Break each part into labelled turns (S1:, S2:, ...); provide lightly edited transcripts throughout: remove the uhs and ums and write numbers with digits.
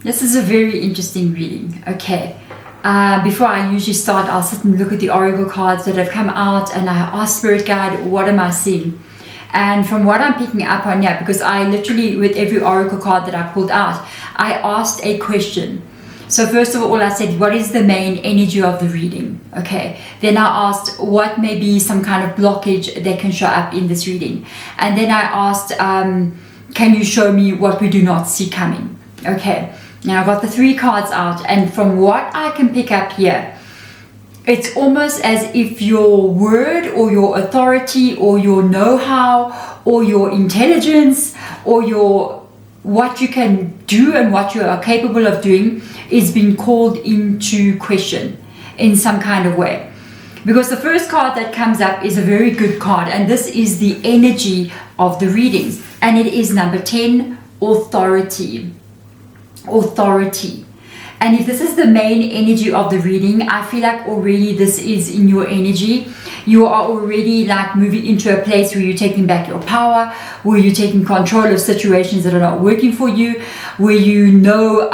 S1: This is a very interesting reading. Okay. Before I usually start, I'll sit and look at the oracle cards that have come out, and I ask Spirit Guide, what am I seeing? And from what I'm picking up on here, because I literally, with every oracle card that I pulled out, I asked a question. So first of all, I said, what is the main energy of the reading? Okay. Then I asked, what may be some kind of blockage that can show up in this reading? And then I asked, can you show me what we do not see coming? Okay. Now I got the 3 cards out, and from what I can pick up here, it's almost as if your word or your authority or your know-how or your intelligence or what you can do and what you are capable of doing is being called into question in some kind of way. Because the first card that comes up is a very good card, and this is the energy of the readings, and it is number 10, authority. Authority. And if this is the main energy of the reading, I feel like already this is in your energy. You are already like moving into a place where you're taking back your power, where you're taking control of situations that are not working for you, where you know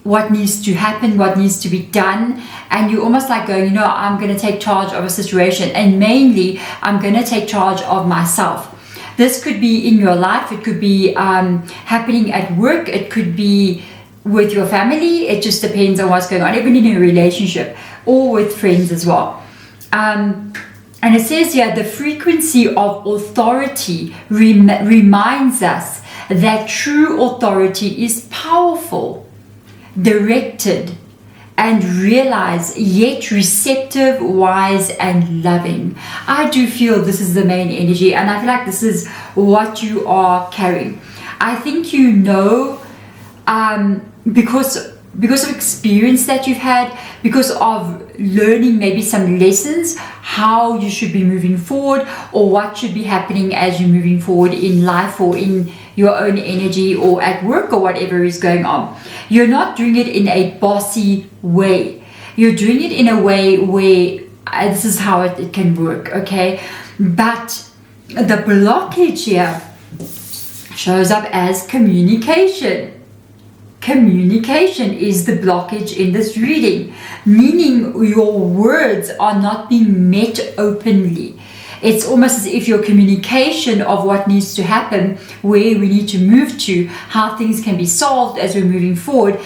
S1: what needs to happen, what needs to be done, and you're almost like going, I'm going to take charge of a situation, and mainly I'm going to take charge of myself. This could be in your life, it could be happening at work, it could be with your family, it just depends on what's going on, even in a relationship or with friends as well. And it says here, the frequency of authority reminds us that true authority is powerful, directed, and realized, yet receptive, wise, and loving. I do feel this is the main energy, and I feel like this is what you are carrying. I think because of experience that you've had, because of learning maybe some lessons, how you should be moving forward, or what should be happening as you're moving forward in life or in your own energy or at work or whatever is going on. You're not doing it in a bossy way. You're doing it in a way where this is how it can work, okay? But the blockage here shows up as communication. Communication is the blockage in this reading, meaning your words are not being met openly. It's almost as if your communication of what needs to happen, where we need to move to, how things can be solved as we're moving forward,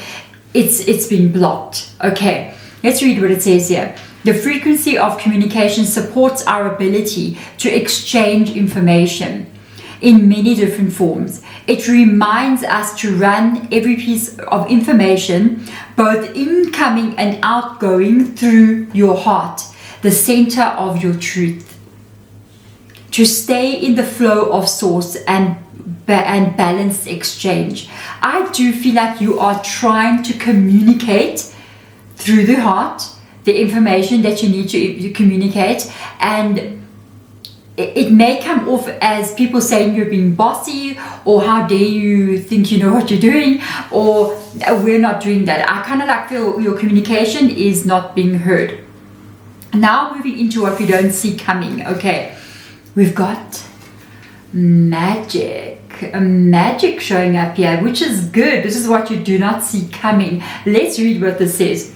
S1: it's been blocked. Okay, let's read what it says here. The frequency of communication supports our ability to exchange information in many different forms. It reminds us to run every piece of information, both incoming and outgoing, through your heart, the center of your truth. To stay in the flow of source and balanced exchange. I do feel like you are trying to communicate through the heart the information that you need to communicate, and it may come off as people saying you're being bossy, or how dare you think you know what you're doing, or we're not doing that. I kind of like feel your communication is not being heard. Now moving into what we don't see coming. Okay, we've got magic showing up here, which is good. This is what you do not see coming. Let's read what this says.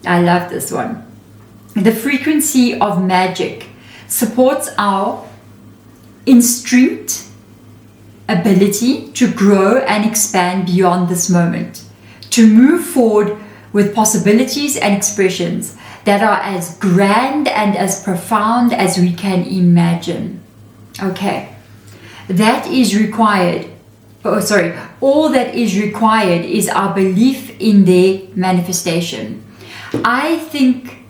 S1: I love this one. The frequency of magic supports our instinct ability to grow and expand beyond this moment, to move forward with possibilities and expressions that are as grand and as profound as we can imagine. Okay, that is required. All that is required is our belief in their manifestation. I think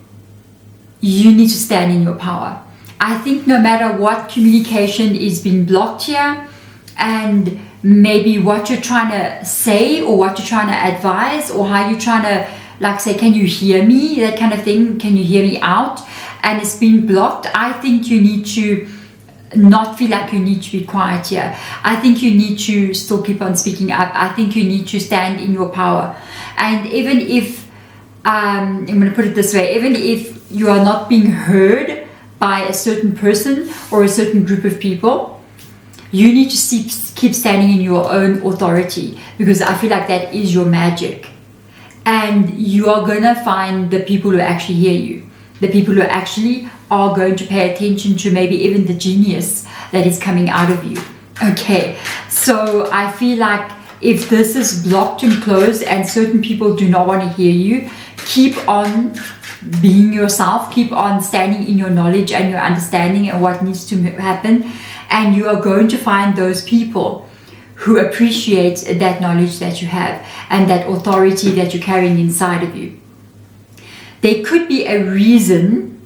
S1: you need to stand in your power. I think no matter what communication is being blocked here, and maybe what you're trying to say or what you're trying to advise, or how you're trying to like say, can you hear me? That kind of thing. Can you hear me out? And it's been blocked. I think you need to not feel like you need to be quiet here. I think you need to still keep on speaking up. I think you need to stand in your power. And even if, I'm going to put it this way, even if you are not being heard by a certain person or a certain group of people, You need to keep standing in your own authority, because I feel like that is your magic. And you are going to find the people who actually hear you, the people who actually are going to pay attention to maybe even the genius that is coming out of you. Okay, so I feel like if this is blocked and closed and certain people do not want to hear you, keep on being yourself, keep on standing in your knowledge and your understanding and what needs to happen, and you are going to find those people who appreciate that knowledge that you have and that authority that you're carrying inside of you. There could be a reason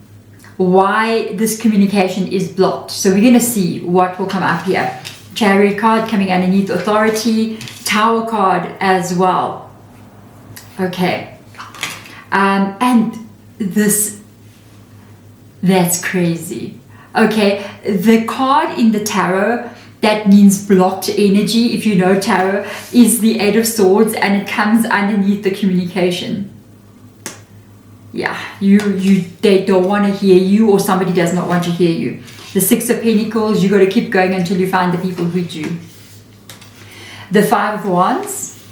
S1: why this communication is blocked. So we're going to see what will come up here. Chariot card coming underneath authority, Tower card as well. Okay. And this, that's crazy. Okay, the card in the tarot that means blocked energy, if you know tarot, is the Eight of Swords, and it comes underneath the communication. Yeah, they don't want to hear you, or somebody does not want to hear you. The Six of Pentacles, you got to keep going until you find the people who do. The Five of Wands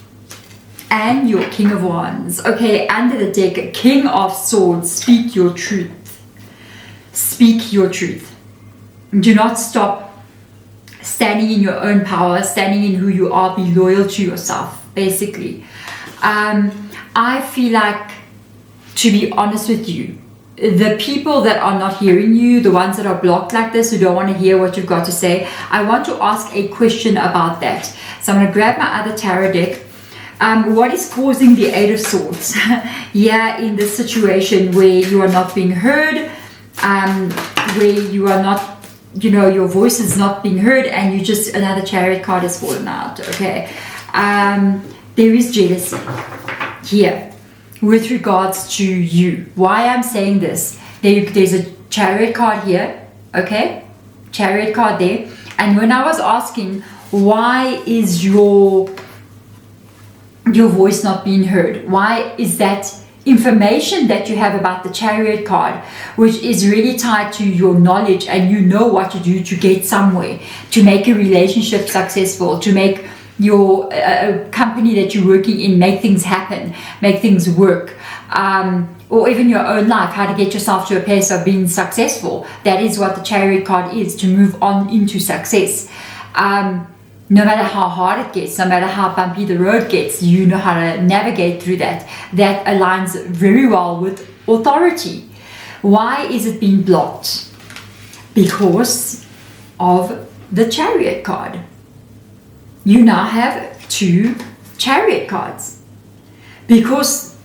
S1: and your King of Wands. Okay, under the deck, King of Swords, speak your truth. Speak your truth. Do not stop standing in your own power, standing in who you are. Be loyal to yourself, basically. I feel like, to be honest with you, the people that are not hearing you, the ones that are blocked like this, who don't want to hear what you've got to say, I want to ask a question about that. So I'm going to grab my other tarot deck. What is causing the Eight of Swords? Yeah, in this situation where you are not being heard, where you are not, you know, your voice is not being heard, and you just, another Chariot card has fallen out. Okay, there is jealousy here with regards to you. Why I'm saying this, there's a Chariot card here, okay, Chariot card there, and when I was asking why is your voice not being heard, why is that information that you have about the Chariot card, which is really tied to your knowledge, and you know what to do to get somewhere, to make a relationship successful, to make your company that you're working in, make things happen, make things work, or even your own life, how to get yourself to a place of being successful. That is what the Chariot card is, to move on into success. No matter how hard it gets, no matter how bumpy the road gets, you know how to navigate through that. That aligns very well with authority. Why is it being blocked? Because of the Chariot card. You now have two Chariot cards. Because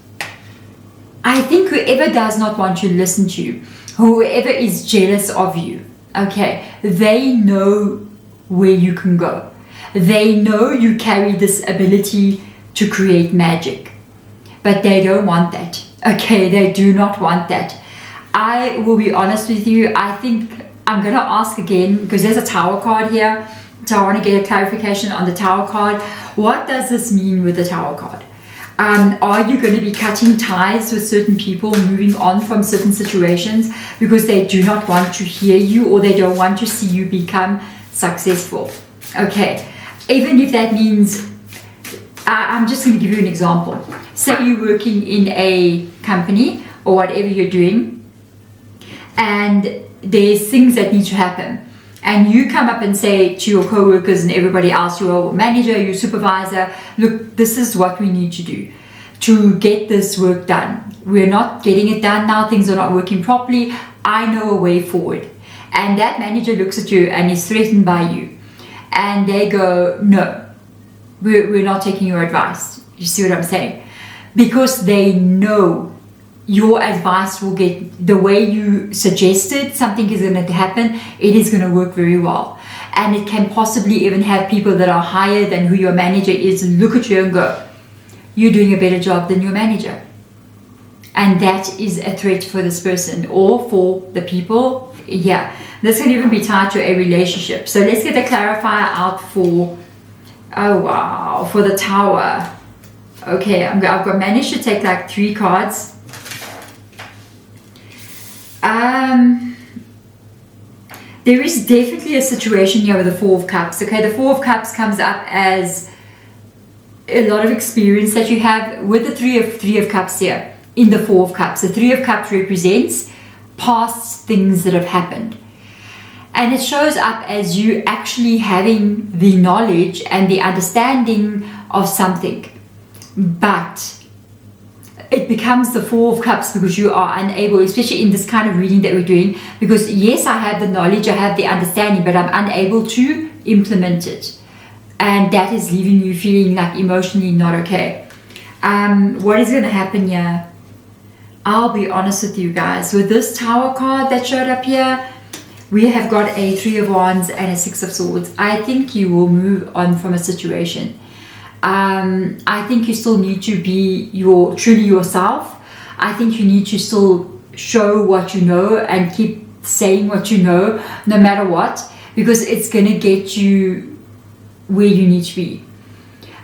S1: I think whoever does not want to listen to you, whoever is jealous of you, okay, they know where you can go. They know you carry this ability to create magic, but they don't want that. Okay, they do not want that. I will be honest with you, I think I'm going to ask again, because there's a Tower card here, so I want to get a clarification on the Tower card. What does this mean with the Tower card? Are you going to be cutting ties with certain people, moving on from certain situations because they do not want to hear you, or they don't want to see you become successful? Okay. Even if that means, I'm just going to give you an example. Say you're working in a company or whatever you're doing, and there's things that need to happen. And you come up and say to your co-workers and everybody else, your manager, your supervisor, look, this is what we need to do to get this work done. We're not getting it done now. Things are not working properly. I know a way forward. And that manager looks at you and is threatened by you. And they go, no, we're not taking your advice. You see what I'm saying? Because they know your advice will get, the way you suggested something is going to happen, it is going to work very well. And it can possibly even have people that are higher than who your manager is look at you and go, you're doing a better job than your manager. And that is a threat for this person or for the people. Yeah. This can even be tied to a relationship. So let's get the clarifier out for, oh wow, for the Tower. Okay, I've got managed to take like 3 cards. there is definitely a situation here with the Four of Cups. Okay, the Four of Cups comes up as a lot of experience that you have with the Three of Cups here in the Four of Cups. The Three of Cups represents past things that have happened. And it shows up as you actually having the knowledge and the understanding of something. But it becomes the Four of Cups because you are unable, especially in this kind of reading that we're doing, because yes, I have the knowledge, I have the understanding, but I'm unable to implement it. And that is leaving you feeling like emotionally not okay. What is going to happen here? I'll be honest with you guys. With this Tower card that showed up here, we have got a Three of Wands and a Six of Swords. I think you will move on from a situation. I think you still need to be truly yourself. I think you need to still show what you know and keep saying what you know, no matter what, because it's going to get you where you need to be.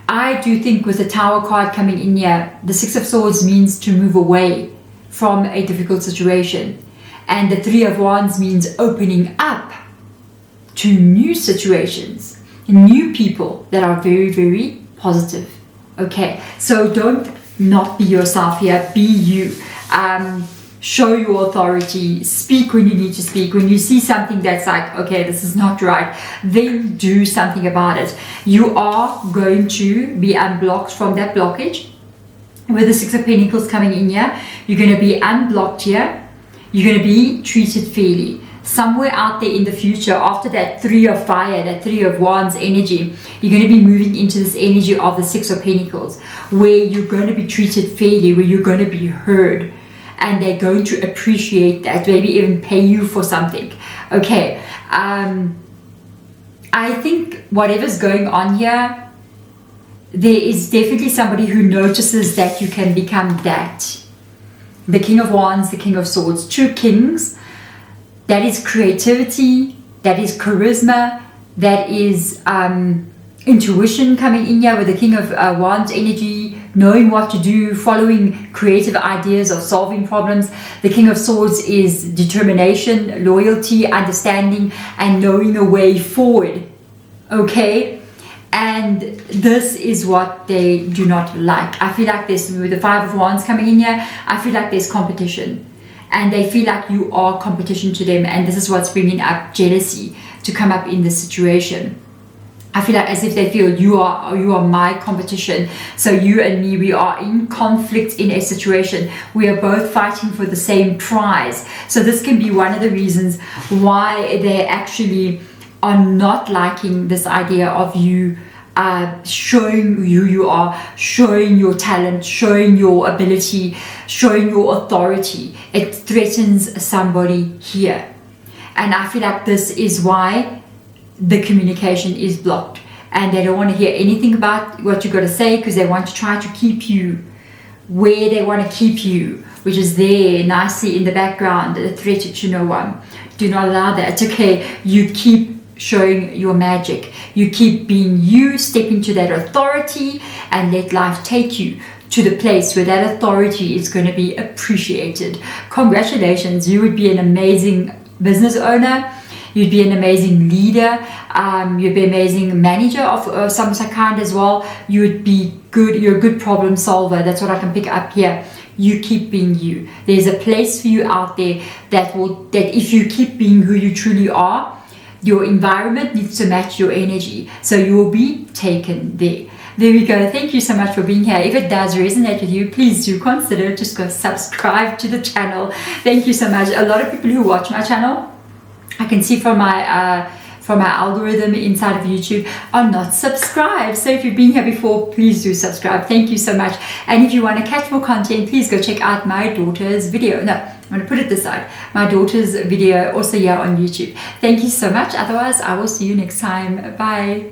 S1: I do think with the Tower card coming in here, the Six of Swords means to move away from a difficult situation. And the Three of Wands means opening up to new situations, new people that are very, very positive. Okay, so don't not be yourself here, be you. Show your authority, speak when you need to speak. When you see something that's like, okay, this is not right, then do something about it. You are going to be unblocked from that blockage. With the Six of Pentacles coming in here, you're going to be unblocked here. You're going to be treated fairly. Somewhere out there in the future, after that Three of Fire, that Three of Wands energy, you're going to be moving into this energy of the Six of Pentacles, where you're going to be treated fairly, where you're going to be heard, and they're going to appreciate that, maybe even pay you for something. Okay, I think whatever's going on here, there is definitely somebody who notices that you can become that. The King of Wands, the King of Swords, two kings. That is creativity, that is charisma, that is intuition coming in here with the King of Wands energy, knowing what to do, following creative ideas of solving problems. The King of Swords is determination, loyalty, understanding, and knowing a way forward. Okay? And this is what they do not like. I feel like there's, with the Five of Wands coming in here, I feel like there's competition. And they feel like you are competition to them. And this is what's bringing up jealousy to come up in this situation. I feel like as if they feel you are my competition. So you and me, we are in conflict in a situation. We are both fighting for the same prize. So this can be one of the reasons why they actually are not liking this idea of you showing who you are, showing your talent, showing your ability, showing your authority. It threatens somebody here. And I feel like this is why the communication is blocked. And they don't want to hear anything about what you've got to say, because they want to try to keep you where they want to keep you, which is there nicely in the background, a threat to no one. Do not allow that. It's okay. You keep showing your magic. You keep being you, step into that authority, and let life take you to the place where that authority is going to be appreciated. Congratulations. You would be an amazing business owner. You'd be an amazing leader. You'd be an amazing manager of some kind as well. You would be good. You're a good problem solver. That's what I can pick up here. You keep being you. There's a place for you out there that if you keep being who you truly are, your environment needs to match your energy. So you will be taken there. There we go. Thank you so much for being here. If it does resonate with you, please do consider just go subscribe to the channel. Thank you so much. A lot of people who watch my channel, I can see from my algorithm inside of YouTube, are not subscribed. So if you've been here before, please do subscribe. Thank you so much. And if you want to catch more content, please go check out my daughter's video. No, I'm going to put it this side. My daughter's video also here on YouTube. Thank you so much. Otherwise, I will see you next time. Bye.